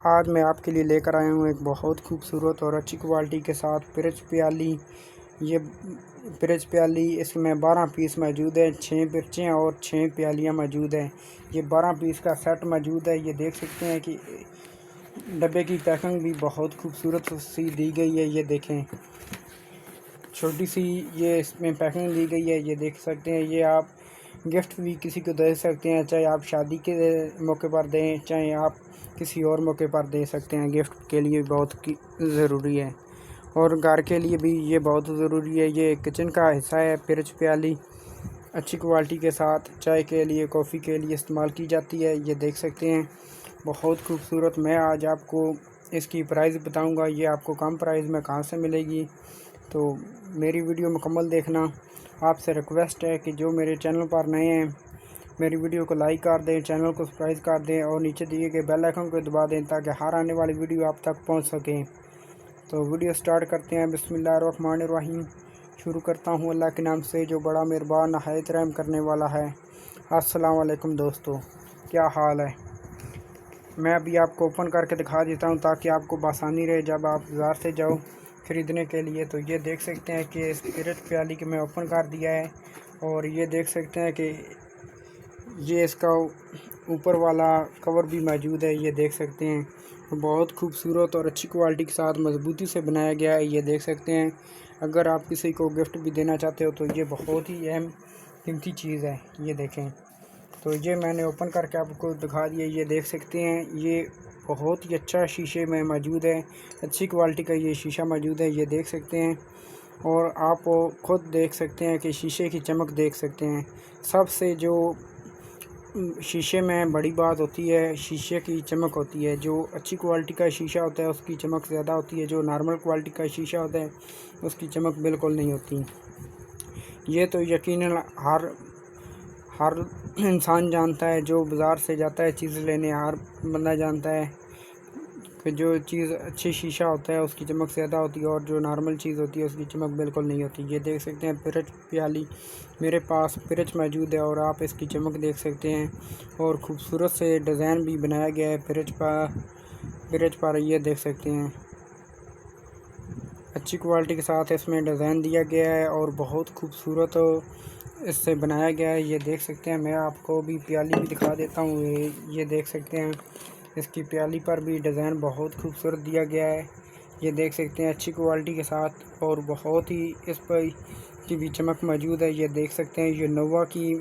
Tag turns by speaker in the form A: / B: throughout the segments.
A: आज मैं आपके लिए लेकर आया हूँ एक बहुत खूबसूरत और अच्छी क्वालिटी के साथ पिरच प्याली। ये पिरच प्याली, इसमें 12 पीस मौजूद है, 6 पिरचें और 6 प्यालियाँ मौजूद हैं। ये 12 पीस का सेट मौजूद है। ये देख सकते हैं कि डब्बे की पैकिंग भी बहुत खूबसूरत सी दी गई है। ये देखें, छोटी सी ये इसमें पैकिंग दी गई है। ये देख सकते हैं, ये आप गिफ्ट भी किसी को दे सकते हैं, चाहे आप शादी के मौके पर दें, चाहे आप किसी और मौके पर दे सकते हैं। गिफ्ट के लिए बहुत ज़रूरी है और घर के लिए भी ये बहुत ज़रूरी है। ये किचन का हिस्सा है। पिरच प्याली अच्छी क्वालिटी के साथ चाय के लिए, कॉफ़ी के लिए इस्तेमाल की जाती है। ये देख सकते हैं, बहुत खूबसूरत। मैं आज आपको इसकी प्राइस बताऊंगा, ये आपको कम प्राइस में कहाँ से मिलेगी। तो मेरी वीडियो मुकम्मल देखना। आपसे रिक्वेस्ट है कि जो मेरे चैनल पर नए हैं, मेरी वीडियो को लाइक कर दें, चैनल को सब्सक्राइब कर दें और नीचे दिए गए बेल आइकन को दबा दें ताकि हर आने वाली वीडियो आप तक पहुंच सकें। तो वीडियो स्टार्ट करते हैं। बिस्मिल्लाहिर्रहमानिर्रहीम। शुरू करता हूं अल्लाह के नाम से जो बड़ा मेहरबान नहायत रहम करने वाला है। अस्सलाम वालेकुम दोस्तों, क्या हाल है। मैं अभी आपको ओपन करके दिखा देता हूं ताकि आपको आसानी रहे जब आप बाज़ार से जाओ ख़रीदने के लिए। तो ये देख सकते हैं कि इस पिरच प्याली के मैं ओपन कर दिया है और ये देख सकते हैं कि ये इसका ऊपर वाला कवर भी मौजूद है। ये देख सकते हैं, बहुत खूबसूरत और अच्छी क्वालिटी के साथ मज़बूती से बनाया गया है। ये देख सकते हैं, अगर आप किसी को गिफ्ट भी देना चाहते हो तो ये बहुत ही अहम कीमती चीज़ है। ये देखें, तो ये मैंने ओपन करके आपको दिखा दिया। ये देख सकते हैं, ये बहुत ही अच्छा शीशे में मौजूद है। अच्छी क्वालिटी का ये शीशा मौजूद है। ये देख सकते हैं और आप खुद देख सकते हैं कि शीशे की चमक देख सकते हैं। सबसे जो शीशे में बड़ी बात होती है, शीशे की चमक होती है। जो अच्छी क्वालिटी का शीशा होता है उसकी चमक ज़्यादा होती है, जो नॉर्मल क्वालिटी का शीशा होता है उसकी चमक बिल्कुल नहीं होती। ये तो यकीनन हर इंसान जानता है, जो बाज़ार से जाता है चीज़ लेने, हर बंदा जानता है कि जो चीज़ अच्छी शीशा होता है उसकी चमक ज़्यादा होती है और जो नॉर्मल चीज़ होती है उसकी चमक बिल्कुल नहीं होती। ये देख सकते हैं, पिरच प्याली मेरे पास पिरच मौजूद है और आप इसकी चमक देख सकते हैं और ख़ूबसूरत से डिज़ाइन भी बनाया गया है पिरच पर। ये देख सकते हैं, अच्छी क्वालिटी के साथ इसमें डिज़ाइन दिया गया है और बहुत खूबसूरत इससे बनाया गया है। ये देख सकते हैं, मैं आपको भी प्याली भी दिखा देता हूँ। ये देख सकते हैं, इसकी प्याली पर भी डिज़ाइन बहुत खूबसूरत दिया गया है। ये देख सकते हैं, अच्छी क्वालिटी के साथ और बहुत ही इस पर की भी चमक मौजूद है। ये देख सकते हैं, ये नोवा की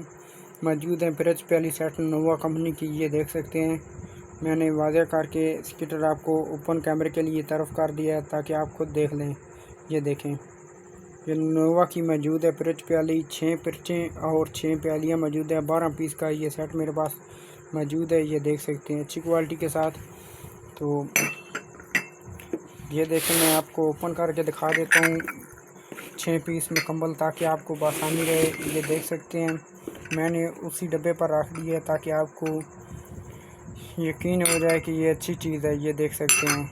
A: मौजूद है, पिरच प्याली सेट नोवा कंपनी की। ये देख सकते हैं, मैंने वाज़ह करके स्टिकर आपको ओपन कैमरे के लिए तरफ कर दिया है ताकि आप खुद देख लें। ये देखें, ये नोवा की मौजूद है पिरच प्याली। 6 पिरचें और 6 प्यालियाँ मौजूद है। 12 पीस का ये सेट मेरे पास मौजूद है। ये देख सकते हैं, अच्छी क्वालिटी के साथ। तो ये देखें, मैं आपको ओपन करके दिखा देता हूँ 6 पीस मुकम्मल ताकि आपको आसानी रहे। ये देख सकते हैं, मैंने उसी डब्बे पर रख दिया है ताकि आपको यकीन हो जाए कि ये अच्छी चीज़ है। ये देख सकते हैं,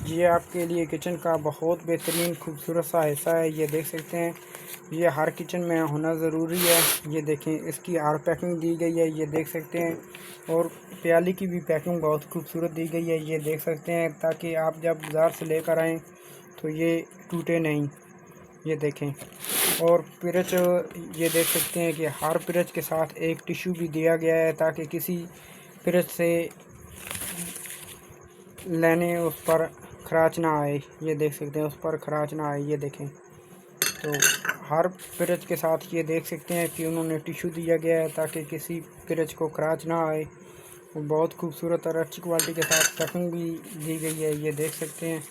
A: ये आपके लिए किचन का बहुत बेहतरीन खूबसूरत सा हिस्सा है। ये देख सकते हैं, ये हर किचन में होना ज़रूरी है। ये देखें, इसकी हर पैकिंग दी गई है। ये देख सकते हैं, और प्याली की भी पैकिंग बहुत खूबसूरत दी गई है। ये देख सकते हैं, ताकि आप जब बाज़ार से लेकर आएँ तो ये टूटे नहीं। ये देखें, और पिरच ये देख सकते हैं कि हर पिरच के साथ एक टिश्यू भी दिया गया है ताकि किसी पिरच से लेने उस पर खराच ना आए। ये देख सकते हैं, उस पर खराच ना आए। ये देखें, तो हर पिरच के साथ ये देख सकते हैं कि उन्होंने टिश्यू दिया गया है ताकि किसी पिरच को खराच ना आए। वो बहुत खूबसूरत और अच्छी क्वालिटी के साथ पैकिंग भी दी गई है। ये देख सकते हैं,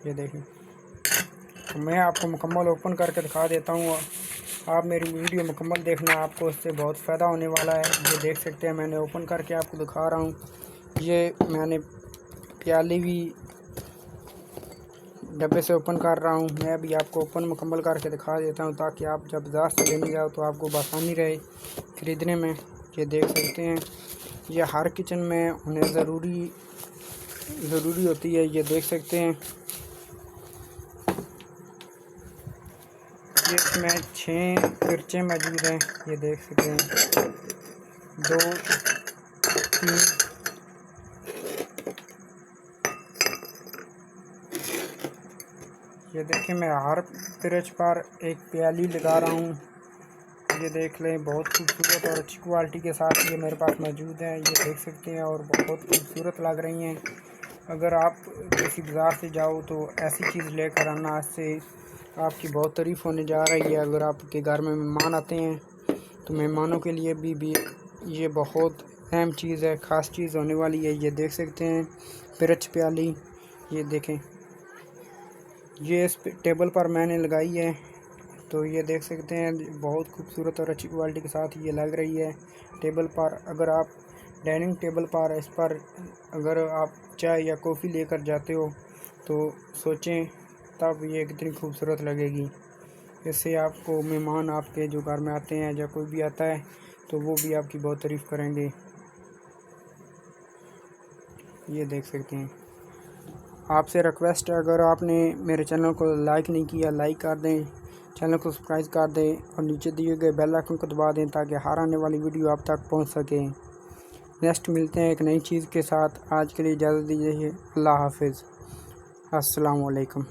A: ये देखें, तो मैं आपको मुकम्मल ओपन करके दिखा देता हूँ। आप मेरी वीडियो मुकम्मल देखना, आपको इससे बहुत फ़ायदा होने वाला है। ये देख सकते हैं, मैंने ओपन करके आपको दिखा रहा हूँ। ये मैंने प्याली भी डब्बे से ओपन कर रहा हूँ। मैं अभी आपको ओपन मुकम्मल करके दिखा देता हूँ ताकि आप जब बाज़ार से लेने जाओ तो आपको आसानी रहे ख़रीदने में। ये देख सकते हैं, ये हर किचन में होने ज़रूरी होती है। ये देख सकते हैं, ये इसमें 6 मिर्चें मौजूद हैं। ये देख सकते हैं, 2 3 ये देखें, मैं हर फ्रिज पर एक प्याली लगा रहा हूँ। ये देख लें, बहुत खूबसूरत और अच्छी क्वालिटी के साथ ये मेरे पास मौजूद है। ये देख सकते हैं और बहुत खूबसूरत लग रही हैं। अगर आप किसी बाज़ार से जाओ तो ऐसी चीज़ लेकर आना, इससे आपकी बहुत तारीफ़ होने जा रही है। अगर आपके घर में मेहमान आते हैं तो मेहमानों के लिए भी ये बहुत अहम चीज़ है, ख़ास चीज़ होने वाली है। ये देख सकते हैं पिरच प्याली, ये देखें, ये इस टेबल पर मैंने लगाई है। तो ये देख सकते हैं बहुत खूबसूरत और अच्छी क्वालिटी के साथ ये लग रही है टेबल पर। अगर आप डाइनिंग टेबल पर इस पर अगर आप चाय या कॉफ़ी लेकर जाते हो तो सोचें तब ये कितनी खूबसूरत लगेगी। इससे आपको मेहमान आपके जो घर में आते हैं या कोई भी आता है तो वो भी आपकी बहुत तारीफ़ करेंगे। ये देख सकते हैं। आपसे रिक्वेस्ट है, अगर आपने मेरे चैनल को लाइक नहीं किया, लाइक कर दें, चैनल को सब्सक्राइब कर दें और नीचे दिए गए बेल आइकन को दबा दें ताकि हर आने वाली वीडियो आप तक पहुंच सके। नेक्स्ट मिलते हैं एक नई चीज़ के साथ। आज के लिए इजाज़त दीजिए। अल्लाह हाफिज़। अस्सलाम वालेकुम।